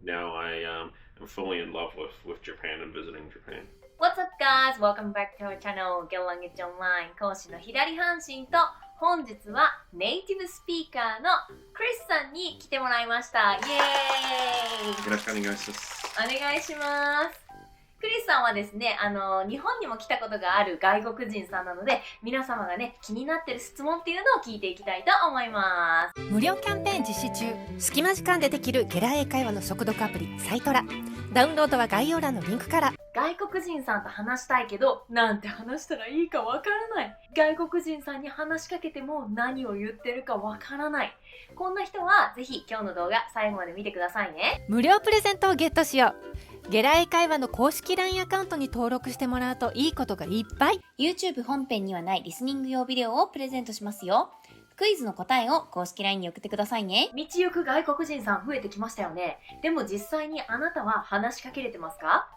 now I am fully in love with Japan and visiting Japan. What's up guys? Welcome back to our channel Get Language Online 講師の左半身と本日はネイティブスピーカーのクリスさんに来てもらいました。イエーイ！よろしくお願いします。お願いします。クリスさんはですね、日本にも来たことがある外国人さんなので、皆様がね、気になってる質問っていうのを聞いていきたいと思います。無料キャンペーン実施中。隙間時間でできるGeLa英会話の速読アプリサイトラ。ダウンロードは概要欄のリンクから。外国人さんと話したいけど、なんて話したらいいかわからない。外国人さんに話しかけても何を言ってるかわからない。こんな人はぜひ今日の動画最後まで見てくださいね。無料プレゼントをゲットしよう。GeLa英会話の公式 LINE アカウントに登録してもらうといいことがいっぱい。 YouTube 本編にはないリスニング用ビデオをプレゼントしますよ。クイズの答えを公式 LINE に送ってくださいね。道行く外国人さん増えてきましたよね。でも実際にあなたは話しかけれてますか？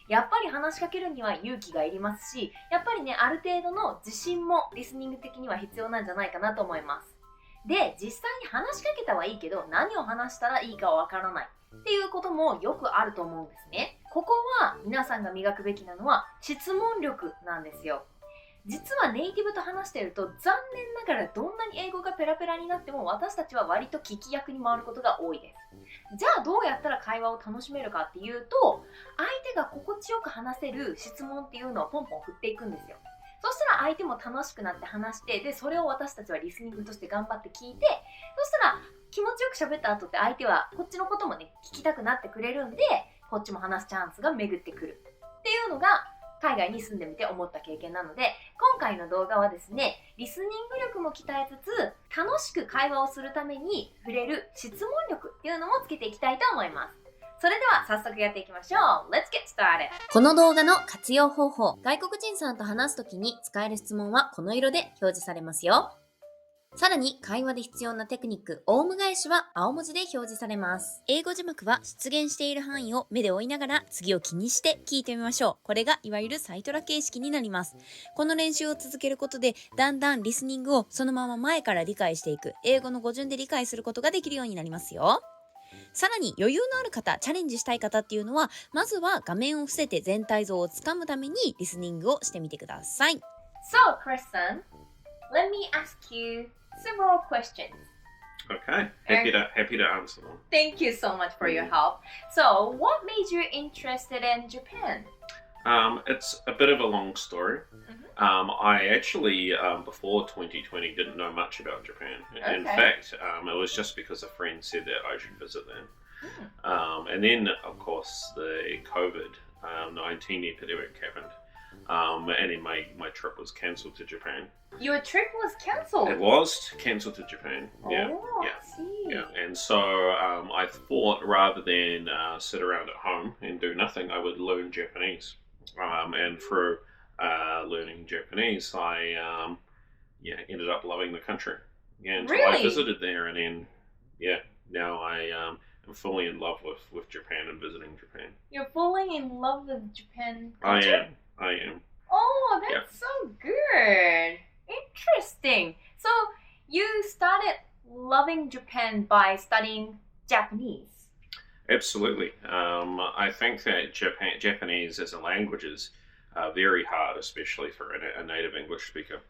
やっぱり話しかけるには勇気がいりますし、やっぱりね、ある程度の自信もリスニング的には必要なんじゃないかなと思います。で、実際に話しかけたはいいけど、何を話したらいいかわからないっていうこともよくあると思うんですね。ここは皆さんが磨くべきなのは質問力なんですよ。実はネイティブと話していると残念ながらどんなに英語がペラペラになっても私たちは割と聞き役に回ることが多いです。じゃあどうやったら会話を楽しめるかっていうと、相手が心地よく話せる質問っていうのをポンポン振っていくんですよ。そしたら相手も楽しくなって話して、でそれを私たちはリスニングとして頑張って聞いて、そしたら気持ちよく喋った後って相手はこっちのこともね聞きたくなってくれるんで、こっちも話すチャンスが巡ってくるっていうのが海外に住んでみて思った経験なので、今回の動画はですね、リスニング力も鍛えつつ楽しく会話をするために触れる質問力っていうのもつけていきたいと思います。それでは早速やっていきましょう。Let's get started! この動画の活用方法。外国人さんと話すときに使える質問はこの色で表示されますよ。さらに会話で必要なテクニック、オウム返しは青文字で表示されます。英語字幕は出現している範囲を目で追いながら次を気にして聞いてみましょう。これがいわゆるサイトラ形式になります。この練習を続けることでだんだんリスニングをそのまま前から理解していく、英語の語順で理解することができるようになりますよ。さらに余裕のある方、チャレンジしたい方っていうのは、まずは画面を伏せて全体像をつかむためにリスニングをしてみてください。So, Kristen, let me ask you several questions. Okay, happy to answer them. Thank you so much for your help. So, what made you interested in Japan? It's a bit of a long story. I actually, before 2020, didn't know much about Japan. Okay. In fact, it was just because a friend said that I should visit them. And then, of course, the COVID-19 epidemic happened. And then my trip was cancelled to Japan. Your trip was cancelled? It was cancelled to Japan. Yeah, I see. yeah. And so I thought rather than sit around at home and do nothing, I would learn Japanese. And through learning Japanese, I ended up loving the country. Yeah, and so Really? I visited there, and then now I am fully in love with Japan and visiting Japan. You're falling in love with Japan culture? I am. Oh, that's so good. Interesting. So, you started loving Japan by studying Japanese? Absolutely. I think that Japanese as a language is very hard, especially for a native English speaker,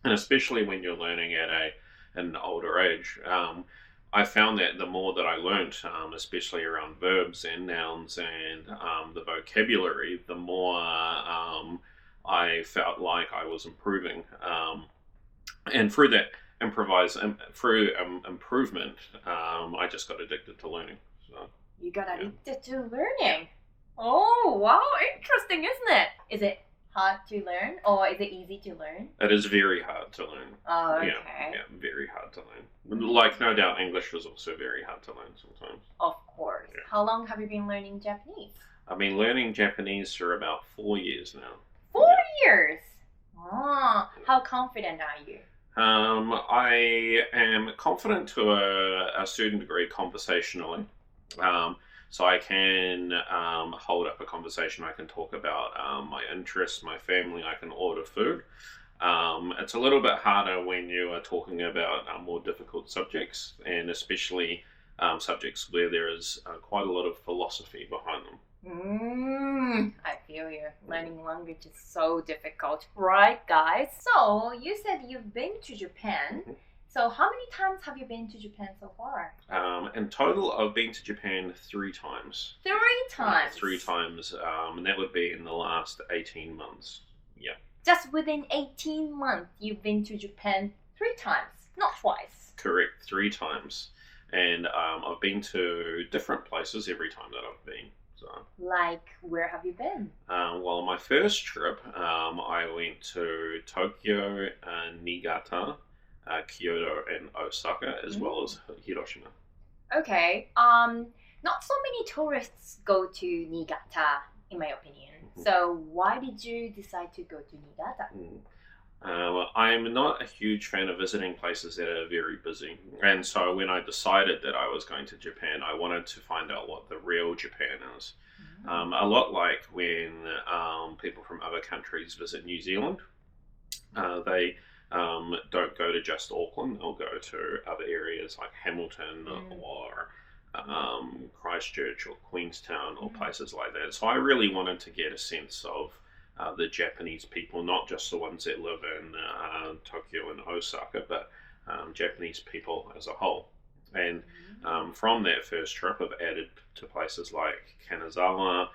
and especially when you're learning at an older age. I found that the more that I learnt, especially around verbs and nouns and the vocabulary, the more I felt like I was improving. And through that improvement, I just got addicted to learning. So, You got addicted to learning. Oh, wow, interesting, isn't it? Is it hard to learn or is it easy to learn? it is very hard to learn. Oh, okay. Yeah, very hard to learn. Like, no doubt, English was also very hard to learn sometimes. Of course. Yeah. How long have you been learning Japanese? I've been learning Japanese for about 4 years now. 4 years? Oh, how confident are you? I am confident to a certain degree conversationally. So I can hold up a conversation. I can talk about my interests, my family. I can order food. It's a little bit harder when you are talking about more difficult subjects, and especially subjects where there is quite a lot of philosophy behind them. I feel you. Learning language is so difficult. Right, guys? So, you said you've been to Japan. So, how many times have you been to Japan so far? In total, I've been to Japan 3 times. 3 times? 3 times, and that would be in the last 18 months. Yeah. Just within 18 months, you've been to Japan 3 times, not twice. Correct, 3 times. And I've been to different places every time that I've been. So, like, where have you been? Well, on my first trip, I went to Tokyo, Niigata, Kyoto, and Osaka, as well as Hiroshima. Okay. Not so many tourists go to Niigata, in my opinion. So, why did you decide to go to Niigata? I'm not a huge fan of visiting places that are very busy. And so when I decided that I was going to Japan, I wanted to find out what the real Japan is. A lot like when people from other countries visit New Zealand. They don't go to just Auckland, they'll go to other areas like Hamilton or Christchurch or Queenstown or places like that. So I really wanted to get a sense of the Japanese people, not just the ones that live in Tokyo and Osaka, but Japanese people as a whole. And from that first trip, I've added to places like Kanazawa,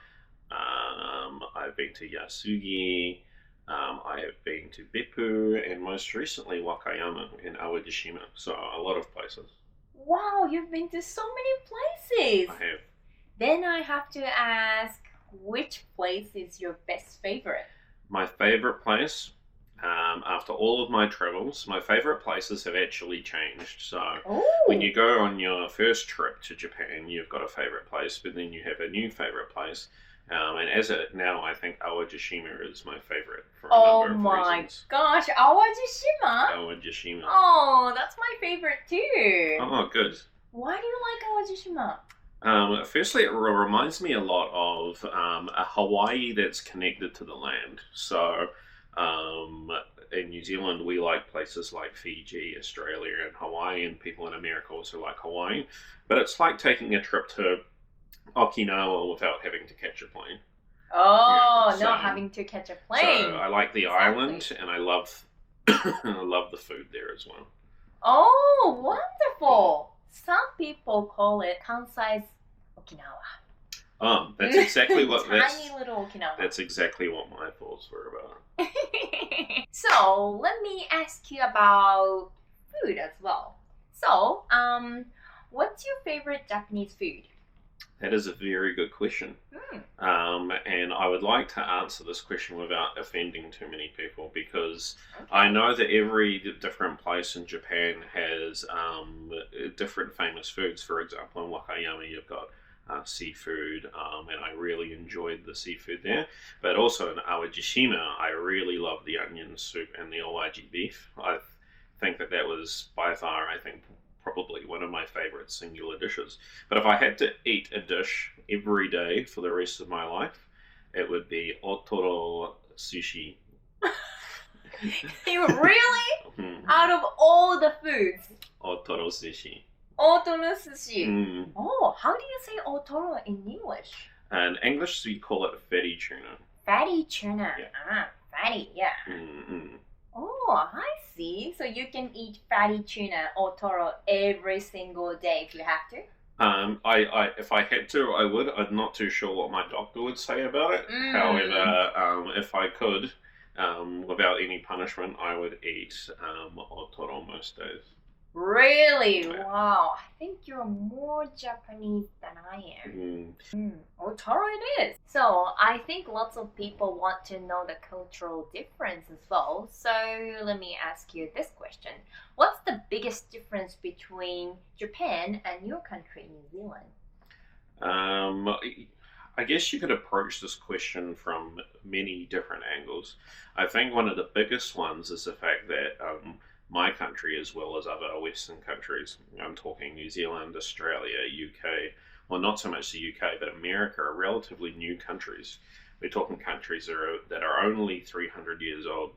I've been to Yasugi, I have been to Beppu, and most recently Wakayama and Awadishima. So a lot of places. Wow, you've been to so many places! I have. Then I have to ask, which place is your best favorite? My favorite place, after all of my travels, my favorite places have actually changed. So when you go on your first trip to Japan, you've got a favorite place, but then you have a new favorite place. And as it now, I think Awadishima is my favorite for a number of reasons. Gosh, Awadishima? Awadishima. Oh, that's my favorite too. Oh, good. Why do you like Awadishima? Firstly, it reminds me a lot of a Hawaii that's connected to the land. So in New Zealand, we like places like Fiji, Australia, and Hawaii, and people in America also like Hawaii. But it's like taking a trip to Okinawa without having to catch a plane. Oh, not having to catch a plane. So I like the island, and I love I love the food there as well. Oh, wonderful! Some people call it Kansai's Okinawa. That's exactly what Tiny little Okinawa. That's exactly what my thoughts were about. So let me ask you about food as well. So, what's your favorite Japanese food? That is a very good question. And I would like to answer this question without offending too many people, because I know that every different place in Japan has different famous foods. For example, in Wakayama, you've got seafood, and I really enjoyed the seafood there. But also in Awadishima, I really love the onion soup and the owaji beef. I think that was by far, probably one of my favorite singular dishes. But if I had to eat a dish every day for the rest of my life, it would be otoro sushi. You really? Out of all the foods? Otoro sushi. Otoro sushi. Oh, how do you say otoro in English? In English, we call it fatty tuna. Fatty tuna. Yeah. Fatty, yeah. Oh, I see. So you can eat fatty tuna or toro every single day if you have to? If I had to, I would. I'm not too sure what my doctor would say about it. However, if I could, without any punishment, I would eat otoro most days. Really? Wow. I think you're more Japanese than I am. Otoro it is. So I think lots of people want to know the cultural difference as well. So let me ask you this question. What's the biggest difference between Japan and your country, New Zealand? I guess you could approach this question from many different angles. I think one of the biggest ones is the fact that my country, as well as other Western countries, I'm talking New Zealand, Australia, UK, well, not so much the UK, but America, are relatively new countries. We're talking countries that are only 300 years old.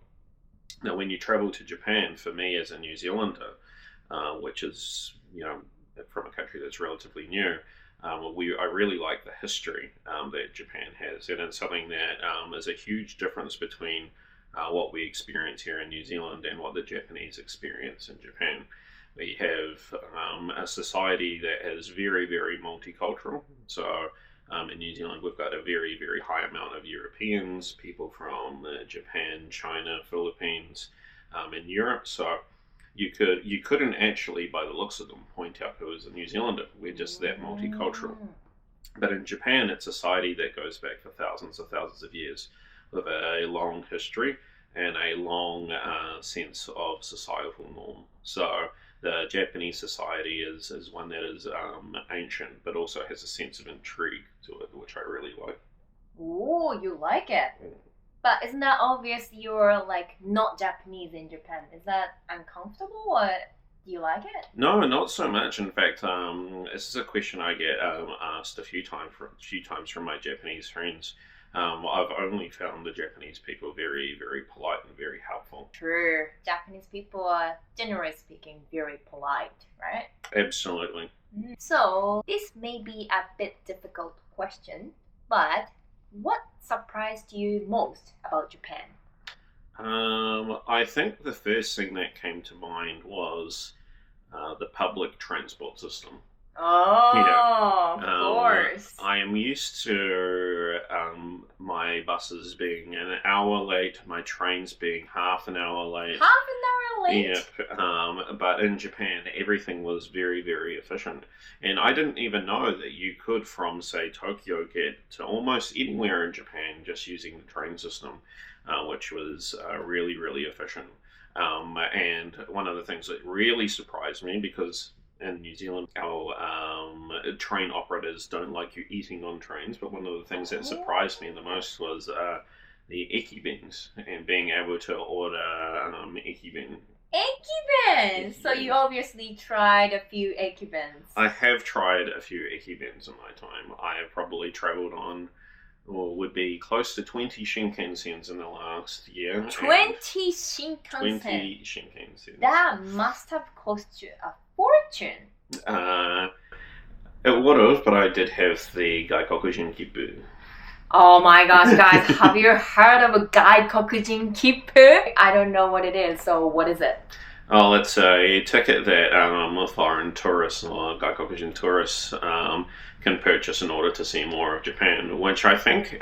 Now, when you travel to Japan, for me as a New Zealander, which is, from a country that's relatively new, I really like the history that Japan has, and it's something that is a huge difference between what we experience here in New Zealand and what the Japanese experience in Japan. We have a society that is very, very multicultural. So in New Zealand, we've got a very, very high amount of Europeans, people from Japan, China, Philippines, in Europe. So you couldn't actually, by the looks of them, point out who was a New Zealander. We're just that multicultural. But in Japan, it's a society that goes back for thousands of years, with a long history and a long sense of societal norm. So the Japanese society is one that is ancient, but also has a sense of intrigue to it, which I really like. Oh, you like it? But isn't that obvious you're like not Japanese in Japan? Is that uncomfortable, or do you like it? No, not so much. In fact, this is a question I get asked a few times from my Japanese friends. I've only found the Japanese people very, very polite and very helpful. True. Japanese people are, generally speaking, very polite, right? Absolutely. So, this may be a bit difficult question, but what surprised you most about Japan? I think the first thing that came to mind was the public transport system. Oh, of course. I am used to my buses being an hour late, my trains being half an hour late. Half an hour late? Yeah, but in Japan, everything was very, very efficient. And I didn't even know that you could, from, say, Tokyo, get to almost anywhere in Japan just using the train system, which was really, really efficient. And one of the things that really surprised me, because in New Zealand, our train operators don't like you eating on trains, but one of the things that surprised me the most was the ekibens and being able to order ekiben. Ekibens! So you obviously tried a few ekibens. I have tried a few ekibens in my time. I have probably travelled on, or would be close to 20 Shinkansens in the last year. 20 Shinkansen? 20 Shinkansens. That must have cost you a fortune. It would have, but I did have the Gaikokujin Kippu. Oh my gosh, guys, have you heard of a Gaikokujin Kippu? I don't know what it is, so what is it? Oh, it's a ticket that foreign tourists or Gaikokujin tourists can purchase in order to see more of Japan, which I think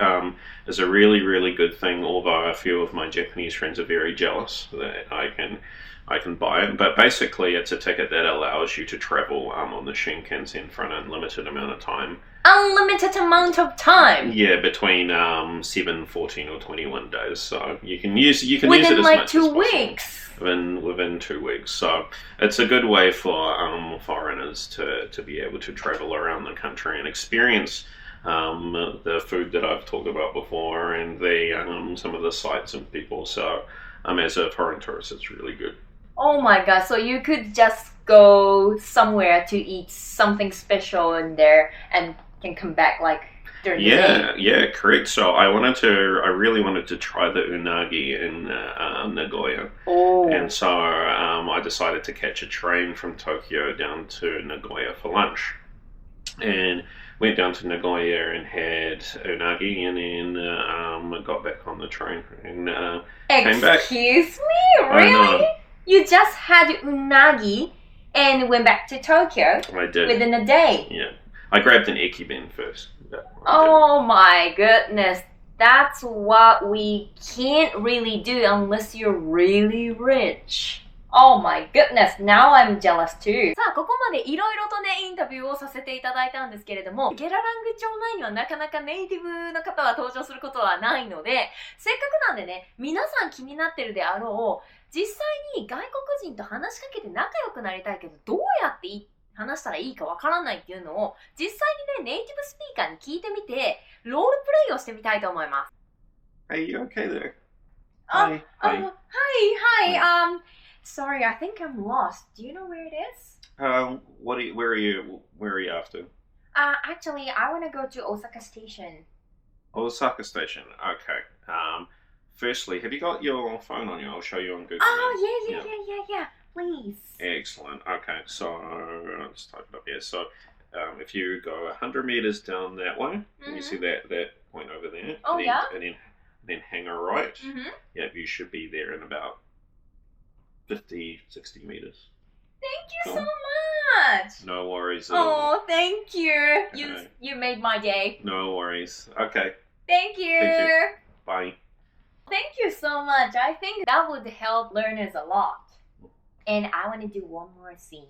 is a really, really good thing, although a few of my Japanese friends are very jealous that I can buy it. But basically, it's a ticket that allows you to travel on the Shinkansen for an unlimited amount of time. Unlimited amount of time? Yeah, between 7, 14, or 21 days. So you can use it within as like much as possible. 2 weeks. Within 2 weeks. So it's a good way for foreigners to be able to travel around the country and experience the food that I've talked about before and the some of the sights and people. So as a foreign tourist, it's really good. Oh my god, so you could just go somewhere to eat something special in there and can come back like during the day? Yeah, correct. So I really wanted to try the unagi in Nagoya. Oh. And so I decided to catch a train from Tokyo down to Nagoya for lunch. And went down to Nagoya and had unagi, and then got back on the train and came back. Excuse me? Really? You just had unagi and went back to Tokyo? I did. Within a day? Yeah. I grabbed an ekiben first. Oh my goodness. That's what we can't really do unless you're really rich. Oh my goodness, now I'm jealous too. さあ、ここまでいろいろとね、インタビューをさせていただいたんですけれども、ゲララング町内にはなかなかネイティブの方は登場することはないので、せっかくなんでね、皆さん気になってるであろう、実際に外国人と話しかけて仲良くなりたいけど、どうやって話したらいいかわからないっていうのを、実際にね、ネイティブスピーカーに聞いてみて、ロールプレイをしてみたいと思います。Hey, you okay there? Hi. Sorry, I think I'm lost. Do you know where it is? Where are you after? Actually, I want to go to Osaka Station. Osaka Station. Okay. Firstly, have you got your phone on you? I'll show you on Google. Oh, yeah. please. Excellent. Okay, so let's type it up here. So if you go 100 meters down that way, and you see that point over there, Oh, and yeah? then hang a right, Mm-hmm. yeah, you should be there in about 50, 60 meters. Thank you Cool. so much. No worries at all. Oh, thank you. Okay. You made my day. No worries. Okay, Thank you. Thank you. bye. Thank you so much. I think that would help learners a lot. And I want to do one more scene.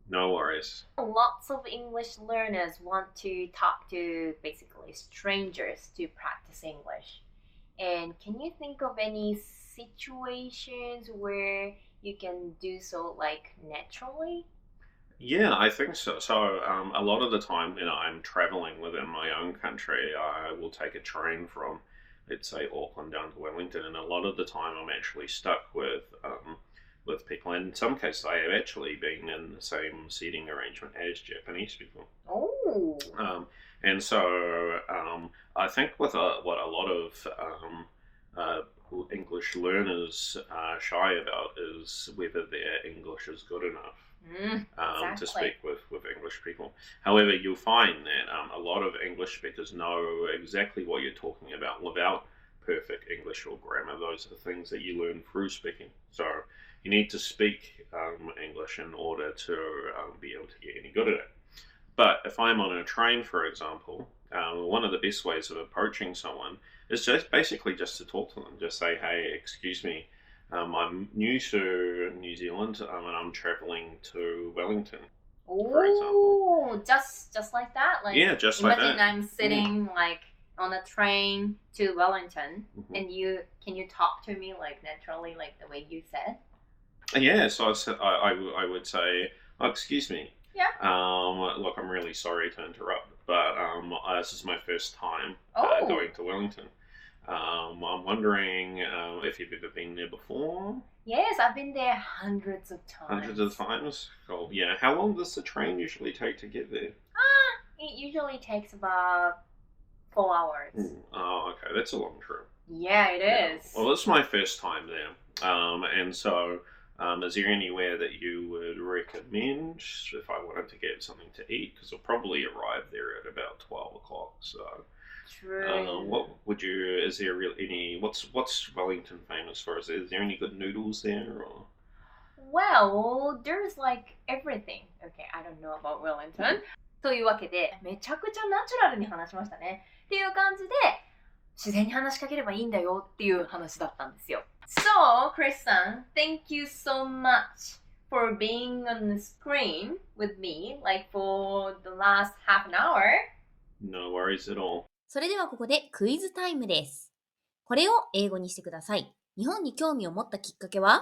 No worries. Lots of English learners want to talk to basically strangers to practice English. And can you think of any situations where you can do so like naturally? Yeah, I think so. So a lot of the time, I'm traveling within my own country. I will take a train from, let's say, Auckland down to Wellington, and a lot of the time I'm actually stuck with people. And in some cases, I have actually been in the same seating arrangement as Japanese people. Oh. And so I think what a lot of English learners are shy about is whether their English is good enough to speak with English people. However, you'll find that a lot of English speakers know exactly what you're talking about without perfect English or grammar. Those are things that you learn through speaking. So you need to speak English in order to be able to get any good at it. But if I'm on a train, for example, one of the best ways of approaching someone is basically just to talk to them. Just say, hey, excuse me, I'm new to New Zealand and I'm traveling to Wellington, for example. Oh, just like that? Like, Yeah, just like imagine that. I'm sitting like on a train to Wellington, Mhm. and can you talk to me like naturally, like the way you said? Yeah, so I would say, oh, excuse me. Yeah. Look, I'm really sorry to interrupt, but this is my first time Oh. going to Wellington. I'm wondering if you've ever been there before? Yes, I've been there hundreds of times. Hundreds of times? Cool. Yeah. How long does the train usually take to get there? It usually takes about 4 hours. Oh, okay. That's a long trip. Yeah, it is. Well, this is my first time there. And so, is there anywhere that you would recommend if I wanted to get something to eat? Because I'll probably arrive there at about 12 o'clock. So, True. what would you? Is there really what's Wellington famous for? Is there any good noodles there? Or? Well, there's like everything. Okay, I don't know about Wellington. というわけで、めちゃくちゃナチュラルに話しましたね。っていう感じで、自然に話しかければいいんだよっていう話だったんですよ。So, Chris さん、thank you so much for being on the screen with me, like for the last half an hour. No worries at all. それではここでクイズタイムです。これを英語にしてください。日本に興味を持ったきっかけは？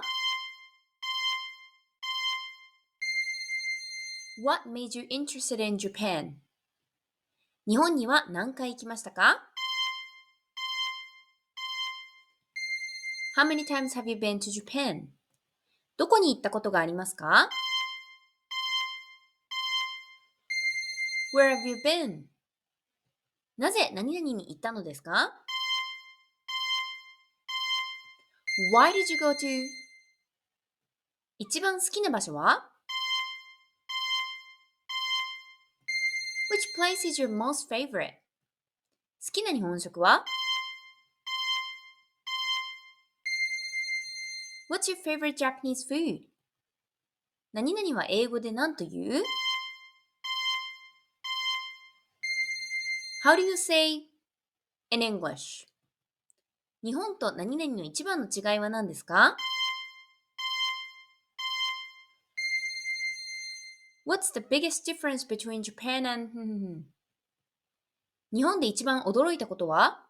What made you interested in Japan? 日本には何回行きましたか？ How many times have you been to Japan? どこに行ったことがありますか？ Where have you been? なぜ何々に行ったのですか？ Why did you go to? 一番好きな場所は？ Which place is your most favorite? 好きな日本食は？ What's your favorite Japanese food? 何々は英語で何と言う？ How do you say in English? 日本と何々の一番の違いは何ですか？ What's the biggest difference between Japan and... 日本で一番驚いたことは？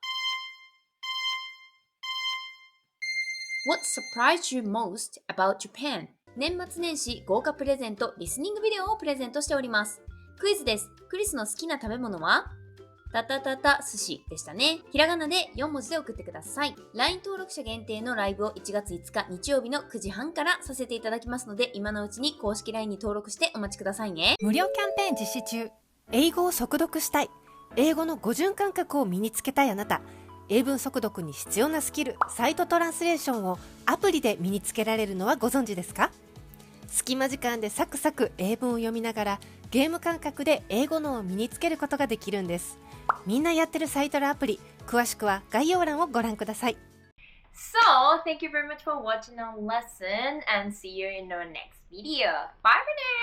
What surprised you most about Japan? 年末年始豪華プレゼントリスニングビデオをプレゼントしております。クイズです。クリスの好きな食べ物は？タタタタ寿司でしたね。ひらがなで4文字で送ってください。LINE 登録者限定のライブを1月5日日曜日の9時半からさせていただきますので、今のうちに公式 LINE に登録してお待ちくださいね。無料キャンペーン実施中。英語を速読したい。英語の語順感覚を身につけたいあなた。英文速読に必要なスキル、サイトトランスレーションをアプリで身につけられるのはご存知ですか？隙間時間でサクサク英文を読みながらゲーム感覚で英語のを身につけることができるんです。みんなやってるサイトラアプリ、詳しくは概要欄をご覧ください。So, thank you very much for watching our lesson and see you in our next video. Bye for now!